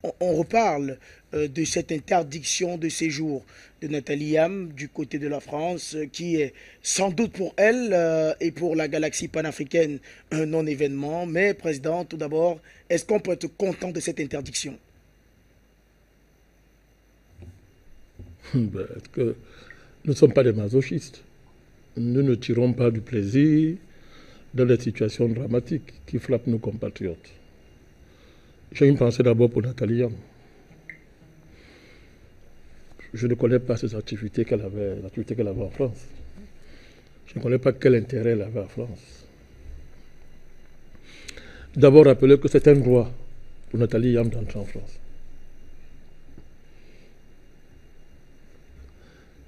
on reparle de cette interdiction de séjour de Nathalie Yam du côté de la France, qui est sans doute pour elle et pour la galaxie panafricaine un non-événement. Mais, Président, tout d'abord, est-ce qu'on peut être content de cette interdiction? Parce que nous ne sommes pas des masochistes. Nous ne tirons pas du plaisir dans les situations dramatiques qui frappent nos compatriotes. J'ai une pensée d'abord pour Nathalie Yam. Je ne connais pas ses activités qu'elle avait, l'activité qu'elle avait en France. Je ne connais pas quel intérêt elle avait en France. D'abord, rappeler que c'est un droit pour Nathalie Yam d'entrer en France.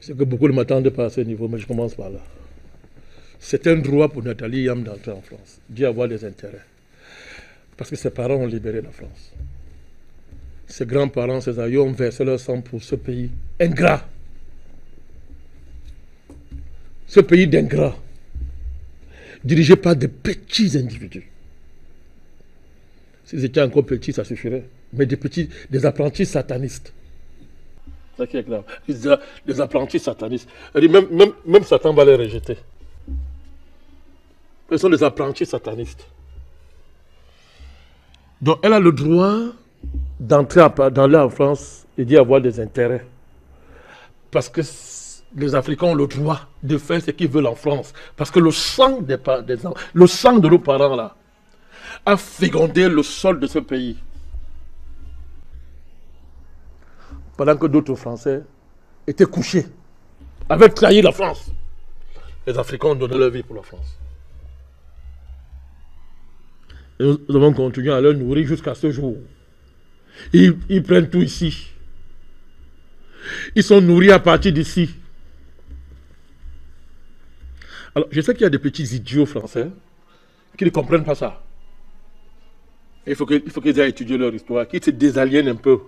C'est que beaucoup ne m'attendent pas à ce niveau, mais je commence par là. C'est un droit pour Nathalie Yam d'entrer en France, d'y avoir des intérêts. Parce que ses parents ont libéré la France. Ses grands-parents, ses aïeux ont versé leur sang pour ce pays ingrat. Ce pays d'ingrats, dirigé par des petits individus. S'ils étaient encore petits, ça suffirait. Mais des apprentis satanistes. C'est ça qui est grave. Des apprentis satanistes. Même Satan va les rejeter. Ce sont des apprentis satanistes. Donc elle a le droit d'entrer en France et d'y avoir des intérêts. Parce que les Africains ont le droit de faire ce qu'ils veulent en France. Parce que le sang de nos parents là a fécondé le sol de ce pays. Pendant que d'autres Français étaient couchés, avaient trahi la France. Les Africains ont donné leur vie pour la France. Et nous avons continué à leur nourrir jusqu'à ce jour. Ils prennent tout ici. Ils sont nourris à partir d'ici. Alors, je sais qu'il y a des petits idiots français qui ne comprennent pas ça. Il faut qu'ils aient étudié leur histoire, qu'ils se désaliènent un peu.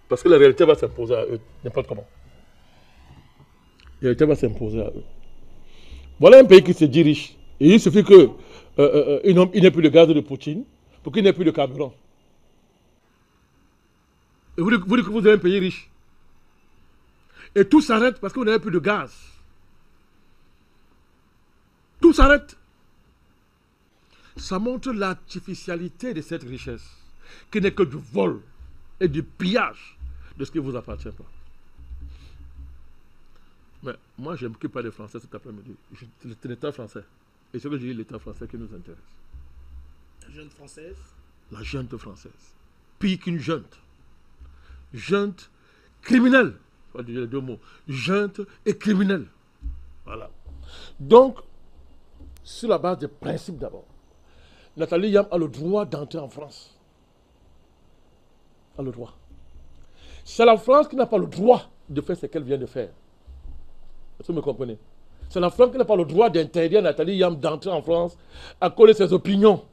Parce que la réalité va s'imposer à eux, n'importe comment. La réalité va s'imposer à eux. Voilà un pays qui se dit riche. Et il suffit qu'il n'ait plus de gaz de Poutine pour qu'il n'ait plus de carburant. Et vous dites que vous avez un pays riche. Et tout s'arrête parce que vous n'avez plus de gaz. Tout s'arrête. Ça montre l'artificialité de cette richesse, qui n'est que du vol et du pillage de ce qui ne vous appartient pas. Mais moi, je ne m'occupe pas des Français cet après-midi. C'est l'État français. Et ce que je dis, l'État français qui nous intéresse. La jeune française? La junte française. Pire qu'une junte. Junte criminelle. Je vais dire les deux mots. Junte et criminelle. Voilà. Donc, sur la base des principes d'abord, Nathalie Yam a le droit d'entrer en France. A le droit. C'est la France qui n'a pas le droit de faire ce qu'elle vient de faire. Est-ce que vous me comprenez? C'est la France qui n'a pas le droit d'interdire à Nathalie Yam d'entrer en France à cause de ses opinions.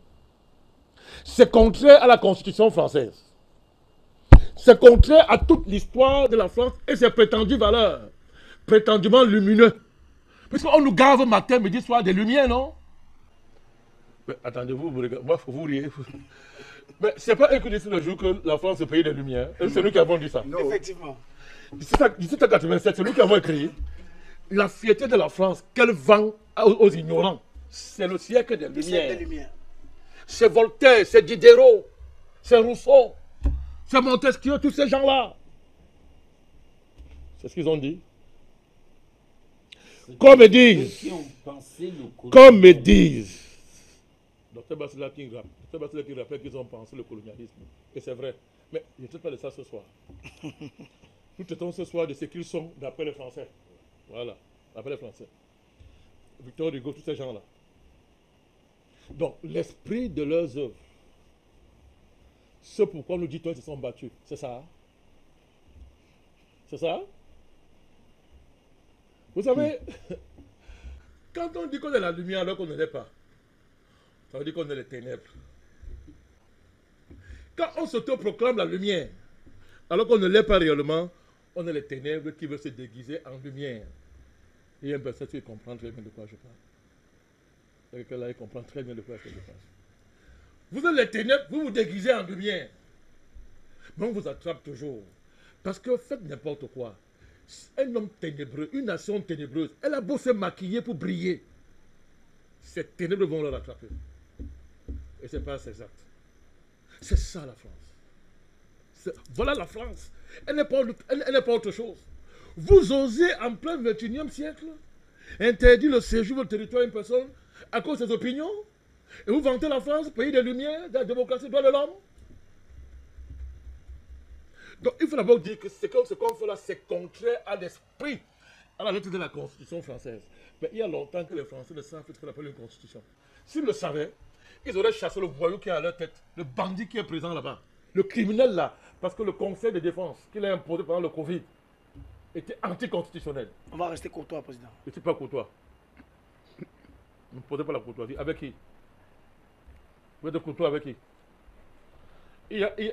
C'est contraire à la Constitution française. C'est contraire à toute l'histoire de la France et ses prétendues valeurs. Prétendument lumineux. Parce qu'on nous gave matin, midi, soir des lumières, non? Mais attendez-vous, moi, il faut vous rire. Mais c'est pas eux qui disent le jour que la France est le pays des lumières. C'est nous qui avons dit ça. Non. Effectivement. 1787, c'est nous qui avons écrit. La fierté de la France qu'elle vend aux ignorants, c'est le siècle des Lumières. C'est Voltaire, c'est Diderot, c'est Rousseau, c'est Montesquieu, tous ces gens-là. C'est ce qu'ils ont dit. Comme me disent, Dr Bassila qui rappelle qu'ils ont pensé le colonialisme. Et c'est vrai. Mais je ne traite pas de ça ce soir. Nous traitons ce soir de ce qu'ils sont d'après les Français. Voilà, d'après les Français. Victor Hugo, tous ces gens-là. Donc, l'esprit de leurs œuvres, ce pourquoi nous dit-on qu'ils se sont battus, c'est ça? C'est ça? Vous savez, quand on dit qu'on est la lumière alors qu'on ne l'est pas, ça veut dire qu'on est les ténèbres. Quand on s'autoproclame la lumière, alors qu'on ne l'est pas réellement, on est les ténèbres qui veulent se déguiser en lumière. Il y a un personne qui comprend très bien de quoi je parle. Quelqu'un-là, il comprend très bien de quoi je parle. Vous êtes les ténèbres, vous vous déguisez en lumière. Mais on vous attrape toujours. Parce que faites n'importe quoi. Un homme ténébreux, une nation ténébreuse, elle a beau se maquiller pour briller. Ces ténèbres vont le rattraper. Et c'est pas exact. C'est ça la France. Voilà la France. Elle n'est pas autre chose. Vous osez en plein 21e siècle interdire le séjour au territoire d'une personne à cause de ses opinions. Et vous vantez la France, pays des Lumières, de la démocratie, droit de l'homme. Donc il faut d'abord dire que ce qu'on fait là, c'est contraire à l'esprit, à la lettre de la Constitution française. Mais il y a longtemps que les Français ne savent ce qu'on appelle une Constitution. S'ils le savaient, ils auraient chassé le voyou qui est à leur tête, le bandit qui est présent là-bas, le criminel là, parce que le Conseil de défense qu'il a imposé pendant le Covid était anticonstitutionnel. On va rester courtois, président. Je ne suis pas courtois. Ne me posez pas la courtoisie. Avec qui? Vous êtes courtois avec qui?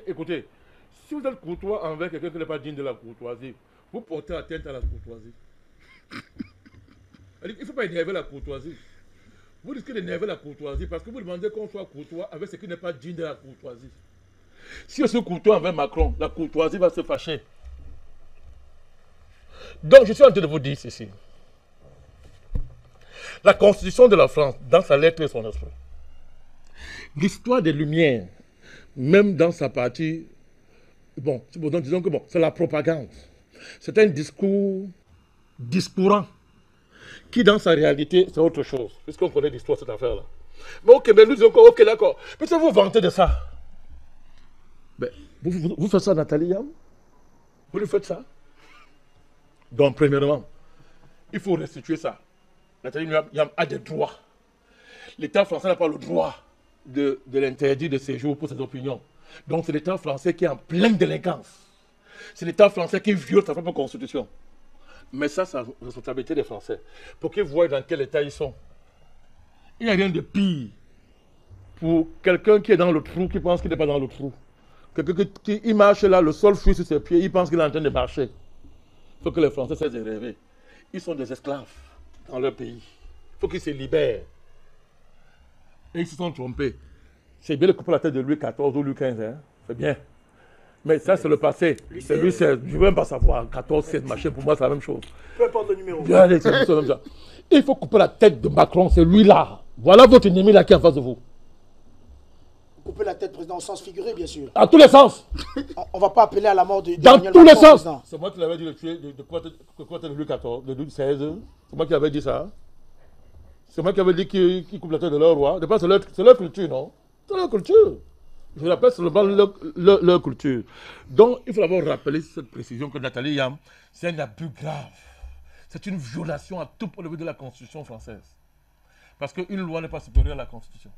Écoutez, si vous êtes courtois envers quelqu'un qui n'est pas digne de la courtoisie, vous portez atteinte à la courtoisie. Il ne faut pas énerver la courtoisie. Vous risquez d'énerver la courtoisie parce que vous demandez qu'on soit courtois avec ce qui n'est pas digne de la courtoisie. Si je suis courtois envers Macron, la courtoisie va se fâcher. Donc, je suis en train de vous dire ceci. La Constitution de la France, dans sa lettre et son esprit, l'histoire des Lumières, même dans sa partie, bon, disons que bon, c'est la propagande. C'est un discourant, qui dans sa réalité, c'est autre chose, puisqu'on connaît l'histoire de cette affaire-là. Mais ok, mais nous disons que, ok, d'accord, mais si vous vantez de ça, ben, vous faites ça, Nathalie Yam? Vous lui faites ça? Donc, premièrement, il faut restituer ça. Nathalie Yam a des droits. L'État français n'a pas le droit de l'interdire de séjour pour ses opinions. Donc, c'est l'État français qui est en pleine délinquance. C'est l'État français qui viole sa propre constitution. Mais ça, c'est la responsabilité des Français. Pour qu'ils voient dans quel état ils sont. Il n'y a rien de pire pour quelqu'un qui est dans le trou, qui pense qu'il n'est pas dans le trou. Quelqu'un qui marche là, le sol fuit sur ses pieds, il pense qu'il est en train de marcher. Il faut que les Français cessent de rêver. Ils sont des esclaves dans leur pays. Il faut qu'ils se libèrent. Et ils se sont trompés. C'est bien de couper la tête de Louis XIV ou Louis XV. Hein? C'est bien. Mais ça, c'est le passé. C'est Louis XVI. Je ne veux même pas savoir. 14, 16, machin, pour moi, c'est la même chose. Peu importe le numéro. Il faut couper la tête de Macron, c'est lui-là. Voilà votre ennemi là qui est en face de vous. Couper la tête, président, au sens figuré, bien sûr. À tous les sens. On ne va pas appeler à la mort de dans Emmanuel tous les Macron, sens. président. C'est moi qui l'avais dit de tuer, de Louis XIV, de Louis XVI. C'est moi qui avais dit ça. C'est moi qui avais dit qu'ils coupent la tête de leur roi. De part, c'est leur culture, non? C'est leur culture. Je rappelle seulement leur culture. Donc, il faut d'abord rappeler cette précision que Nathalie Yam, c'est un abus grave. C'est une violation à tout point de vue de la Constitution française. Parce qu'une loi n'est pas supérieure à la Constitution.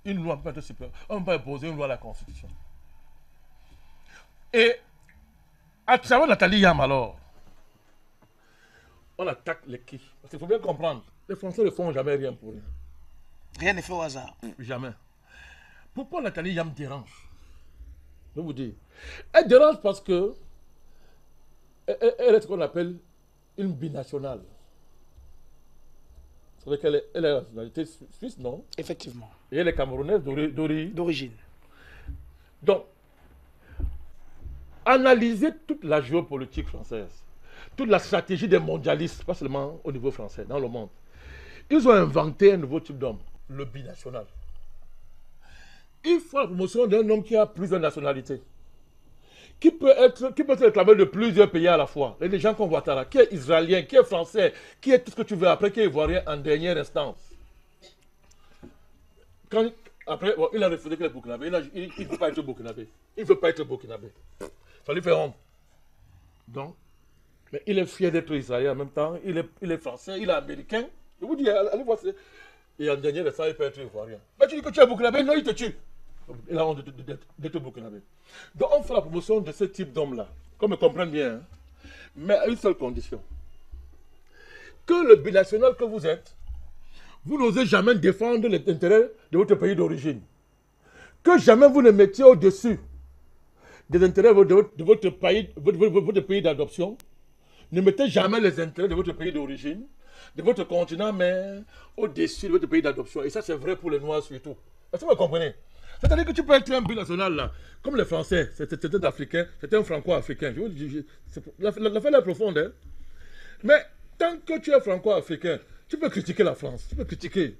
Une loi ne peut pas être supérieure. On ne peut pas imposer une loi à la Constitution. Et à travers Nathalie Yam, alors, on attaque les qui. Parce qu'il faut bien comprendre, les Français ne font jamais rien pour rien. Rien n'est fait au hasard. Jamais. Pourquoi Nathalie Yam dérange? Je vais vous dire. Elle dérange parce que elle est ce qu'on appelle une binationale. C'est-à-dire qu'elle est la nationalité suisse, non? Effectivement. Et elle est camerounaise D'origine. Donc, analysez toute la géopolitique française, toute la stratégie des mondialistes, pas seulement au niveau français, dans le monde. Ils ont inventé un nouveau type d'homme, le binational. Il faut la promotion d'un homme qui a plusieurs nationalités, qui peut se réclamer de plusieurs pays à la fois. Les gens qu'on voit là, qui est israélien, qui est français, qui est tout ce que tu veux, après qui est ivoirien en dernière instance. Après, bon, il a refusé qu'il est burkinabé. Il ne veut pas être burkinabé. Il ne veut pas être burkinabé. Ça lui fait honte. Donc, mais il est fier d'être israélien en même temps. Il est français, il est américain. Je vous dis, allez voir. Et en dernier instant, il peut être ivoirien. Mais tu dis que tu es burkinabé, non, il te tue. Il a honte d'être burkinabé. Donc, on fait la promotion de ce type d'homme-là. Qu'on me comprenne bien. Hein? Mais à une seule condition. Que le binational que vous êtes, vous n'osez jamais défendre les intérêts de votre pays d'origine. Que jamais vous ne mettiez au-dessus des intérêts de votre pays d'adoption. Ne mettez jamais les intérêts de votre pays d'origine, de votre continent, mais au-dessus de votre pays d'adoption. Et ça, c'est vrai pour les Noirs surtout. Est-ce que vous comprenez? C'est-à-dire que tu peux être un binational là, comme les Français, c'était africain, c'était un franco-africain. L'affaire est profonde, hein. Mais tant que tu es franco-africain, tu peux critiquer la France, tu peux critiquer.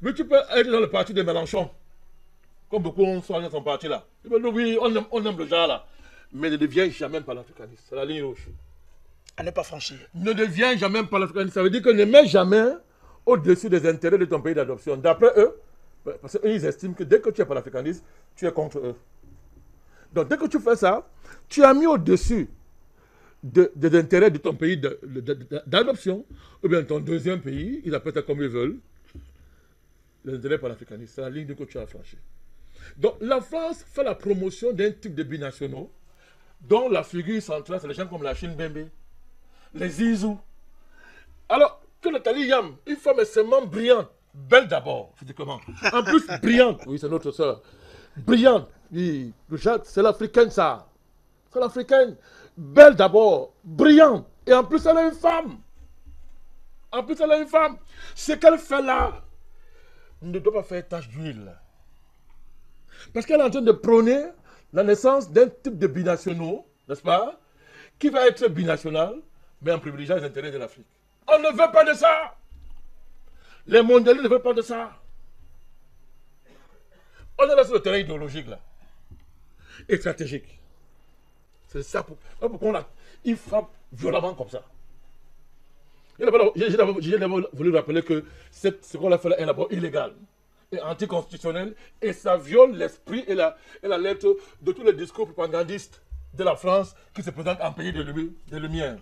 Mais tu peux être dans le parti de Mélenchon, comme beaucoup ont soigné son parti là. Tu peux dire oui, on aime le genre là. Mais ne deviens jamais panafricaniste. C'est la ligne rouge. À ne pas franchir. Ne deviens jamais panafricaniste. Ça veut dire que ne mets jamais au-dessus des intérêts de ton pays d'adoption. D'après eux, parce qu'eux, ils estiment que dès que tu es panafricaniste, tu es contre eux. Donc, dès que tu fais ça, tu as mis au-dessus des intérêts de ton pays d'adoption, ou bien ton deuxième pays, ils appellent ça comme ils veulent, les intérêts panafricanistes. C'est la ligne que tu as franchie. Donc, la France fait la promotion d'un type de binationaux dont la figure centrale, c'est les gens comme la Chine Bembe, les Zizou. Alors, que Nathalie Yam, une femme extrêmement brillante, belle d'abord, physiquement. En plus, brillante. Oui, c'est notre soeur. Brillante. Oui, c'est l'africaine, ça. C'est l'africaine. Belle d'abord, brillante. Et en plus, elle est une femme. En plus, elle est une femme. Ce qu'elle fait là ne doit pas faire tache d'huile. Parce qu'elle est en train de prôner la naissance d'un type de binationaux, n'est-ce pas, qui va être binational, mais en privilégiant les intérêts de l'Afrique. On ne veut pas de ça. Les mondialistes ne veulent pas de ça. On est là sur le terrain idéologique, là. Et stratégique. C'est ça pourquoi il frappe violemment comme ça. J'ai d'abord voulu rappeler que ce qu'on a fait là est d'abord illégal et anticonstitutionnel, et ça viole l'esprit et la lettre de tous les discours propagandistes de la France qui se présentent en pays de lumière.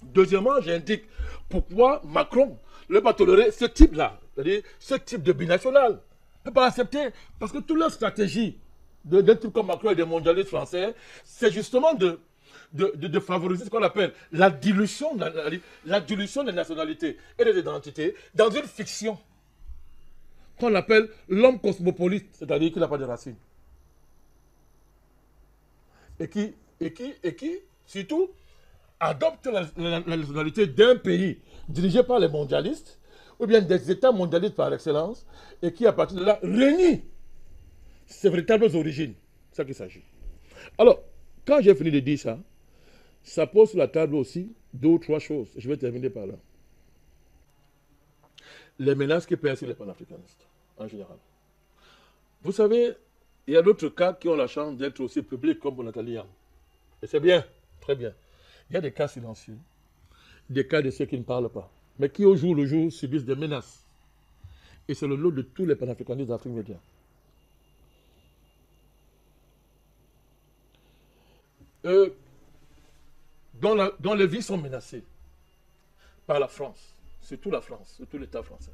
Deuxièmement, j'indique pourquoi Macron ne peut pas tolérer ce type-là, c'est-à-dire ce type de binational. Il ne peut pas l'accepter, parce que toute leur stratégie d'un type comme Macron et des mondialistes français, c'est justement de favoriser ce qu'on appelle la dilution des nationalités et des identités dans une fiction qu'on appelle l'homme cosmopolite, c'est-à-dire qu'il n'a pas de racines. Et qui, surtout, adopte la nationalité d'un pays dirigé par les mondialistes, ou bien des États mondialistes par excellence, et qui, à partir de là, renie ses véritables origines. C'est ça qu'il s'agit. Alors, quand j'ai fini de dire ça, ça pose sur la table aussi 2 ou 3 choses. Je vais terminer par là. Les menaces qui pèsent sur les panafricanistes, en général. Vous savez, il y a d'autres cas qui ont la chance d'être aussi publics, comme pour Nathalie Yam. Et c'est bien, très bien. Il y a des cas silencieux, des cas de ceux qui ne parlent pas, mais qui au jour le jour subissent des menaces. Et c'est le lot de tous les panafricanistes d'Afrique médiane. Dont les vies sont menacées par la France, surtout l'État français.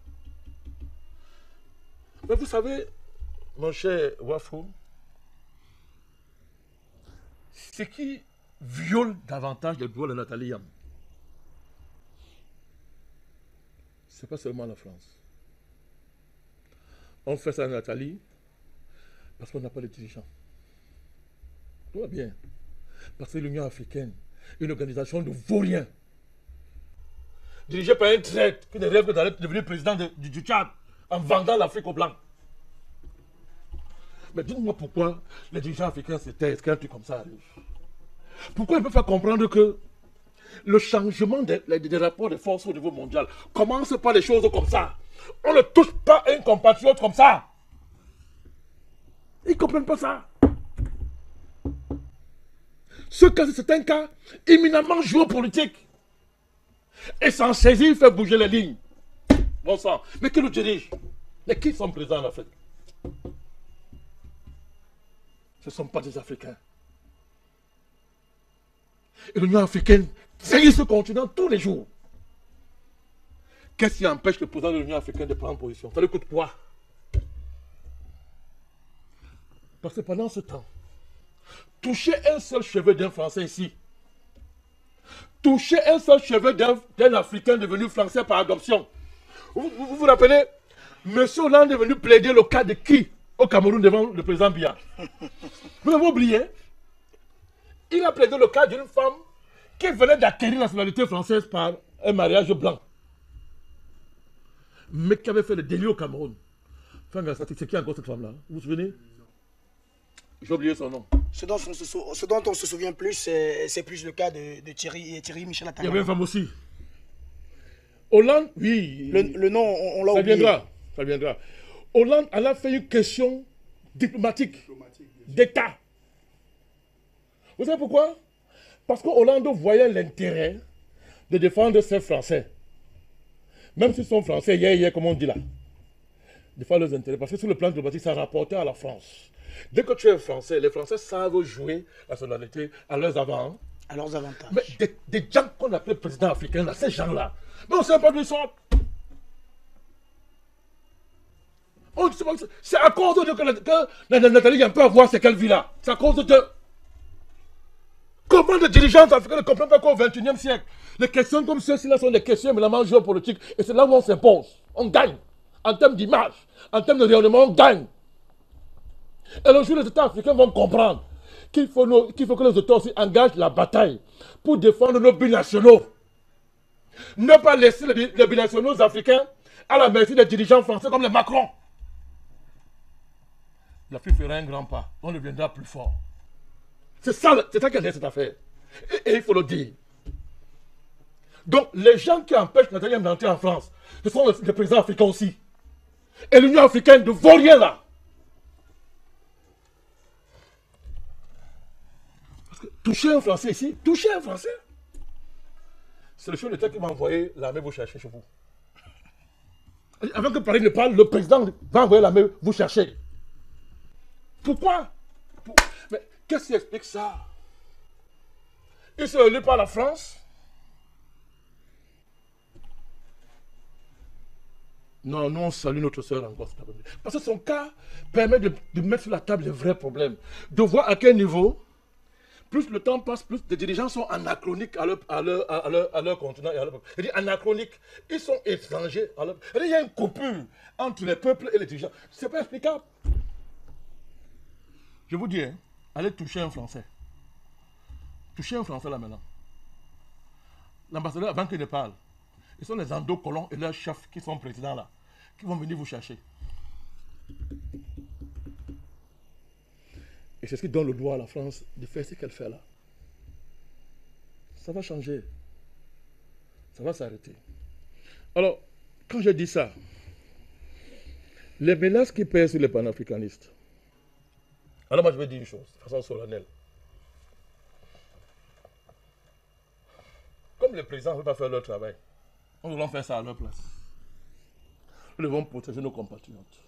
Mais vous savez, mon cher Wafou, ce qui viole davantage les droits de Nathalie Yam, ce n'est pas seulement la France. On fait ça à Nathalie parce qu'on n'a pas de dirigeants. Tout va bien. Parce que l'Union africaine, une organisation de vauriens, dirigée par un traître qui ne rêve que d'aller devenir président du Tchad en vendant l'Afrique aux Blancs. Mais dites-moi pourquoi les dirigeants africains se taisent quand un truc comme ça arrive. Pourquoi ils ne peuvent pas comprendre que le changement des rapports de force au niveau mondial commence par des choses comme ça. On ne touche pas un compatriote comme ça. Ils ne comprennent pas ça. Ce cas, c'est un cas éminemment géopolitique. Et sans saisir, il fait bouger les lignes. Bon sang. Mais qui nous dirige? Mais qui sont présents en Afrique? Ce ne sont pas des Africains. Et l'Union africaine trahit ce continent tous les jours. Qu'est-ce qui empêche le président de l'Union africaine de prendre position? Ça lui coûte quoi? Parce que pendant ce temps, toucher un seul cheveu d'un Français ici, toucher un seul cheveu d'un Africain devenu Français par adoption. Vous rappelez, M. Hollande est venu plaider le cas de qui au Cameroun devant le président Biya? Vous l'avez oublié? Il a plaidé le cas d'une femme qui venait d'acquérir la nationalité française par un mariage blanc, mais qui avait fait le délit au Cameroun. Fanga, c'est qui encore cette femme-là? Vous vous souvenez? J'ai oublié son nom. Ce dont on se souvient plus, c'est plus le cas de Thierry Michel Il y Atangana. avait une femme aussi. Hollande, oui. Le nom, on l'a Ça oublié. viendra. Ça viendra. Hollande, elle a fait une question diplomatique d'État. Vous savez pourquoi? Parce que Hollande voyait l'intérêt de défendre ses Français. Même s'ils sont Français, hier, comme on dit là. Défendre leurs intérêts. Parce que sur le plan diplomatique, ça rapportait à la France. Dès que tu es Français, les Français savent jouer la nationalité à leurs avant. À leurs avantages. Mais des gens qu'on appelle présidents africains, là, ces gens-là, mais on ne sait pas d'où ils sont. C'est à cause de que Nathalie peut avoir ce qu'elle vit là. C'est à cause de. Comment les dirigeants africains ne comprennent pas qu'au XXIe siècle, les questions comme ceci-là sont des questions éminemment géopolitiques. Et c'est là où on s'impose. On gagne. En termes d'image, en termes de rayonnement, on gagne. Et le jour où les États africains vont comprendre qu'il faut que les États aussi engagent la bataille pour défendre nos binationaux. Ne pas laisser les binationaux africains à la merci des dirigeants français comme les Macron. L'Afrique fera un grand pas, on deviendra plus fort. C'est ça qu'elle est cette affaire. Et il faut le dire. Donc, les gens qui empêchent Nathalie d'entrer en France, ce sont les présidents africains aussi. Et l'Union africaine ne vaut rien là. Parce que toucher un Français ici, toucher un Français, c'est le chef d'État qui m'a envoyé l'armée vous chercher chez vous. Avant que Paris ne parle, le président va envoyer l'armée vous chercher. Pourquoi? Mais qu'est-ce qui explique ça? Il se élu par la France. Non, nous on salue notre soeur encore. Parce que son cas permet de mettre sur la table les vrais problèmes. De voir à quel niveau, plus le temps passe, plus les dirigeants sont anachroniques à leur continent et à leur peuple. Je dis anachroniques, ils sont étrangers à leur peuple. Il y a une coupure entre les peuples et les dirigeants. C'est pas explicable. Je vous dis, hein, allez toucher un Français. Touchez un Français là maintenant. L'ambassadeur, avant qu'il ne parle, ils sont les endocolons et leurs chefs qui sont présidents là, qui vont venir vous chercher. Et c'est ce qui donne le droit à la France de faire ce qu'elle fait là. Ça va changer. Ça va s'arrêter. Alors, quand je dis ça, les menaces qui pèsent sur les panafricanistes, alors moi je vais dire une chose, de façon solennelle. Comme les présidents ne veulent pas faire leur travail, nous allons faire ça à leur place. Nous devons protéger nos compatriotes.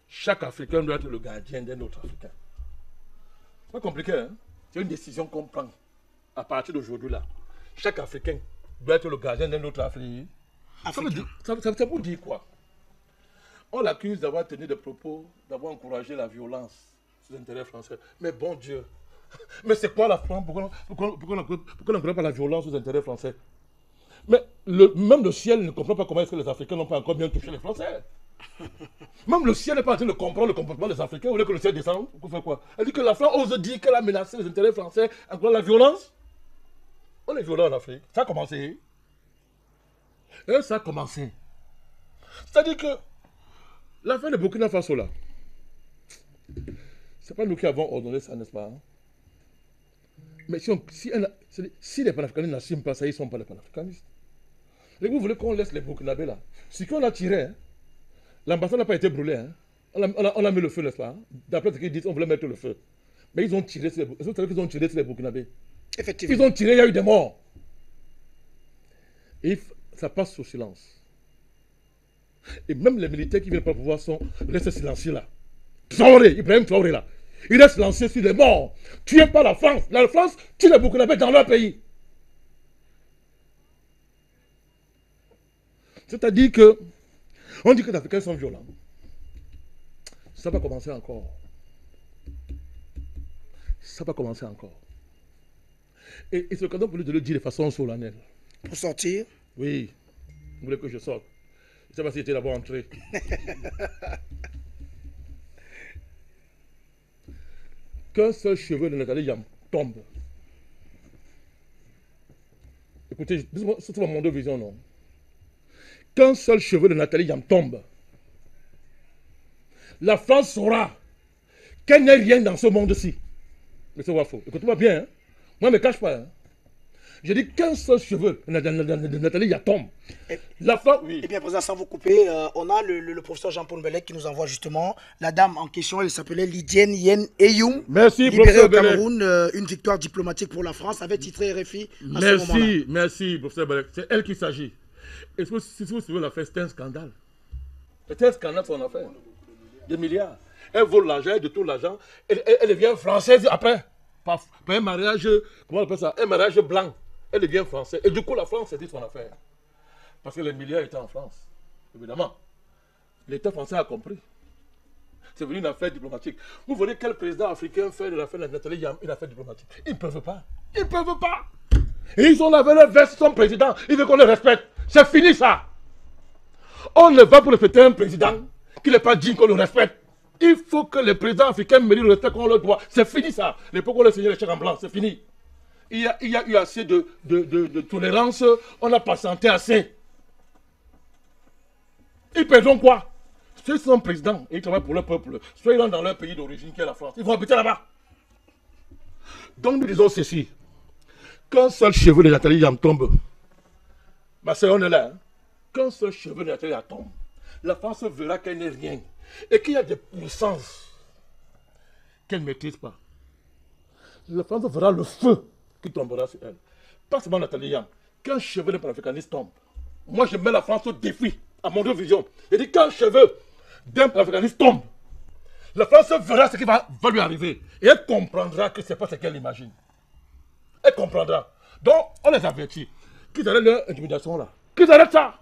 Chaque Africain doit être le gardien d'un autre Africain. C'est pas compliqué, hein? C'est une décision qu'on prend à partir d'aujourd'hui là. Chaque Africain doit être le gardien d'un autre Africain. Ça vous dit quoi? On l'accuse d'avoir tenu des propos, d'avoir encouragé la violence sous l'intérêt français. Mais bon Dieu, mais c'est quoi la France? Pourquoi n'encourage pas la violence sous l'intérêt français? Mais même le ciel ne comprend pas comment est-ce que les Africains n'ont pas encore bien touché les Français. Même le ciel n'est pas en train de comprendre le comportement des Africains. Vous voulez que le ciel descende? Vous faites quoi? Elle dit que la France ose dire qu'elle a menacé les intérêts français en la violence. On est violent en Afrique. Ça a commencé. Et ça a commencé. C'est-à-dire que l'affaire de Burkina Faso là, c'est pas nous qui avons ordonné ça, n'est-ce pas? Hein? Mais si les panafricanistes n'assument pas ça, ils ne sont pas les panafricanistes. Et vous voulez qu'on laisse les Burkinabés là? Ce qu'on a tiré, hein, l'ambassade n'a pas été brûlée. Hein? On a mis le feu, n'est-ce pas? D'après ce qu'ils disent, on voulait mettre le feu. Mais ils ont tiré sur les, vous savez qu'ils ont tiré sur les Burkinabés. Effectivement. Ils ont tiré, il y a eu des morts. Et ça passe sous silence. Et même les militaires qui ne viennent pas pouvoir restent silencieux là. Traoré, Ibrahim Traoré là. Ils restent silencieux sur les morts. Tuez pas la France. La France tue les Burkinabés dans leur pays. C'est-à-dire que on dit que les Africains sont violents. Ça va commencer encore. Ça va commencer encore. Et c'est l'occasion pour lui de le dire de façon solennelle. Pour sortir? Oui. Vous voulez que je sorte? Je ne sais pas si j'étais d'abord entré. Qu'un seul cheveu de Nathalie Yam tombe. Écoutez, c'est mon de vision, non? qu'un seul cheveu de Nathalie Yam tombe, la France saura qu'elle n'est rien dans ce monde-ci. Mais c'est faux. Écoute-moi bien. Hein. Moi, je ne me cache pas. Hein. J'ai dit qu'un seul cheveu de Nathalie Yam tombe. La France, oui. Eh bien, président, sans vous couper, on a le professeur Jean-Paul Mbelek qui nous envoie justement la dame en question. Elle s'appelait Lydienne Yen Eyung. Merci, libérée professeur au Cameroun, une victoire diplomatique pour la France, avait titré RFI à ce moment-là. Merci, professeur Mbelek. C'est elle qu'il s'agit. Et si vous suivez l'affaire, c'est un scandale. C'est un scandale son affaire. Des milliards. Elle vole l'argent, elle détourne l'argent. Elle devient française après. Par un mariage, comment on appelle ça? Un mariage blanc. Elle devient française. Et du coup, la France, c'était son affaire. Parce que les milliards étaient en France. Évidemment. L'État français a compris. C'est devenu une affaire diplomatique. Vous voyez quel président africain fait de l'affaire de Nathalie Yam une affaire diplomatique? Ils ne peuvent pas. Ils ne peuvent pas. Et ils ont lavé leur veste, son président. Ils veulent qu'on le respecte. C'est fini ça. On ne va pour respecter un président qui n'est pas digne qu'on le respecte. Il faut que les présidents africains méritent le respect qu'on leur doit. C'est fini ça. L'époque où on a signé les chèques en blanc, c'est fini. Il y a eu assez de tolérance. On a patienté assez. Ils perdront quoi? Ceux qui sont présidents et ils travaillent pour le peuple, soit ils rentrent dans leur pays d'origine qui est la France. Ils vont habiter là-bas. Donc nous disons ceci. Qu'un seul cheveu de Nathalie Yam tombe, ma soeur, on est là. Hein? Qu'un seul cheveu de Nathalie Yam tombe, la France verra qu'elle n'est rien. Et qu'il y a des puissances qu'elle ne maîtrise pas. La France verra le feu qui tombera sur elle. Pas seulement Nathalie Yam. Qu'un cheveu de panafricaniste tombe. Moi, je mets la France au défi, à mon vision. Je dis qu'un cheveu d'un panafricaniste tombe. La France verra ce qui va lui arriver. Et elle comprendra que ce n'est pas ce qu'elle imagine. Elle comprendra. Donc, on les avertit. Qu'ils arrêtent leur intimidation là. Qu'ils arrêtent ça.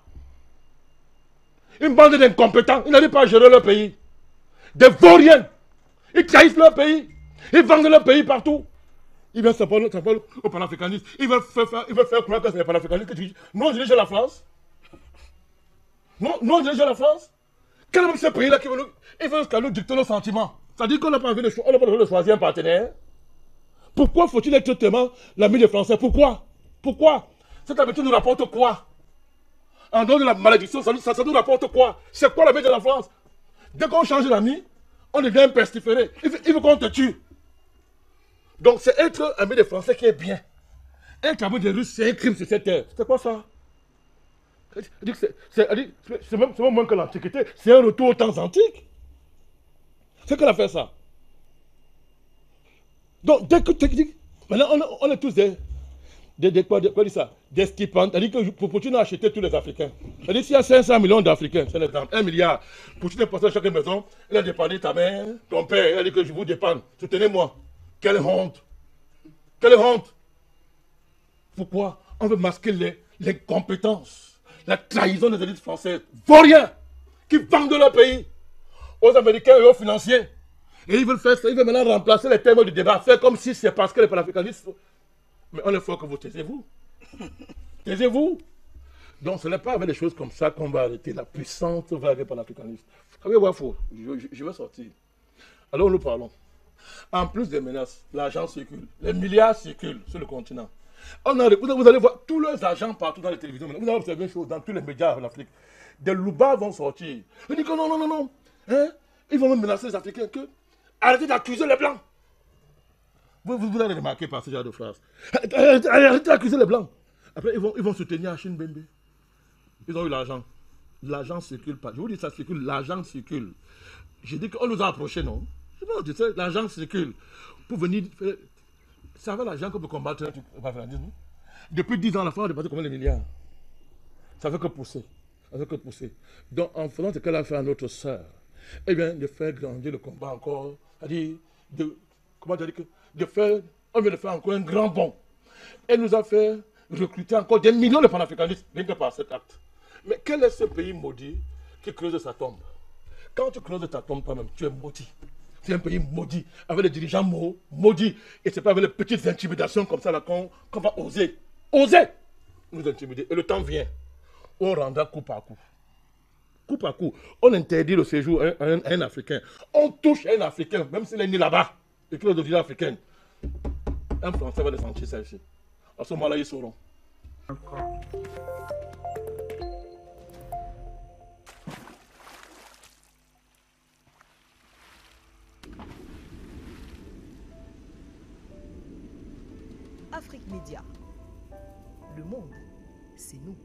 Une bande d'incompétents. Ils n'arrivent pas à gérer leur pays. Des vauriens. Ils trahissent leur pays. Ils vendent leur pays partout. Ils viennent s'appeler au panafricanisme. Ils veulent faire croire que c'est les panafricanistes que tu dis. Nous, on dirige la France. Nous, on dirige la France. Quel est ce pays-là qui veut nous dicter nos sentiments? Ça dit qu'on n'a pas envie de choisir un partenaire. Pourquoi faut-il être tellement l'ami des Français? Pourquoi? Pourquoi? Cette habitude nous rapporte quoi? En dehors de la malédiction, ça nous rapporte quoi? C'est quoi l'ami de la France? Dès qu'on change d'ami, on devient un pestiféré. Il veut qu'on te tue. Donc c'est être ami des Français qui est bien. Être ami des Russes, c'est un crime sur cette terre. C'est quoi ça? C'est même moins que l'Antiquité. C'est un retour aux temps antiques. C'est qu'elle a fait ça. Donc, dès que tu dis, maintenant, on est tous quoi dit ça? Des stipends. C'est-à-dire que pour Poutine a acheté tous les Africains. C'est-à-dire s'il y a 500 millions d'Africains, c'est l'exemple, 1 milliard. Poutine est passé à chaque maison, il a dépanné ta mère, ton père, il a dit que je vous dépanne. Soutenez-moi. Quelle honte! Quelle honte! Pourquoi? On veut masquer les compétences, la trahison des élites françaises, vauriens, qui vendent leur pays aux Américains et aux financiers. Et ils veulent faire ça, ils veulent maintenant remplacer les thèmes du débat, faire comme si c'est parce que les panafricanistes. Mais on est fort que vous taisez-vous. Taisez-vous. Donc ce n'est pas avec des choses comme ça qu'on va arrêter la puissante vague panafricaniste. Vous savez, je vais sortir. Alors nous parlons. En plus des menaces, l'argent circule. Les milliards circulent sur le continent. Vous allez voir tous leurs agents partout dans les télévisions. Vous allez observer une chose dans tous les médias en Afrique. Des loupards vont sortir. Ils disent que non. Hein? Ils vont même menacer les Africains que arrêtez d'accuser les Blancs. Vous allez remarquer par ce genre de phrase. Arrêtez d'accuser les Blancs. Après, ils vont soutenir Achille Mbembe. Ils ont eu l'argent. L'argent ne circule pas. Je vous dis ça circule, l'argent circule. J'ai dit qu'on nous a approchés, non? Je sais, l'argent circule. Pour venir faire. C'est avec l'argent qu'on peut combattre le panafricanisme. Depuis 10 ans, la France a dépassé combien de milliards? Ça fait que pousser. Ça fait que pousser. Donc, en faisant ce qu'elle a fait à notre sœur, eh bien, de faire grandir le combat encore, c'est-à-dire, on vient de faire encore un grand bond. Elle nous a fait recruter encore des millions de panafricanistes, rien que par cet acte. Mais quel est ce pays maudit qui creuse sa tombe? Quand tu creuses ta tombe toi-même, tu es maudit. C'est un pays maudit, avec des dirigeants maudits. Et ce n'est pas avec les petites intimidations comme ça qu'on va oser nous intimider. Et le temps vient, on rendra coup par coup. Coup par coup, on interdit le séjour à un Africain. On touche un Africain, même s'il est né là-bas, et qu'il est d'origine africaine. Un Français va descendre ça ici. À ce moment-là, ils sauront. Afrique Média. Le monde, c'est nous.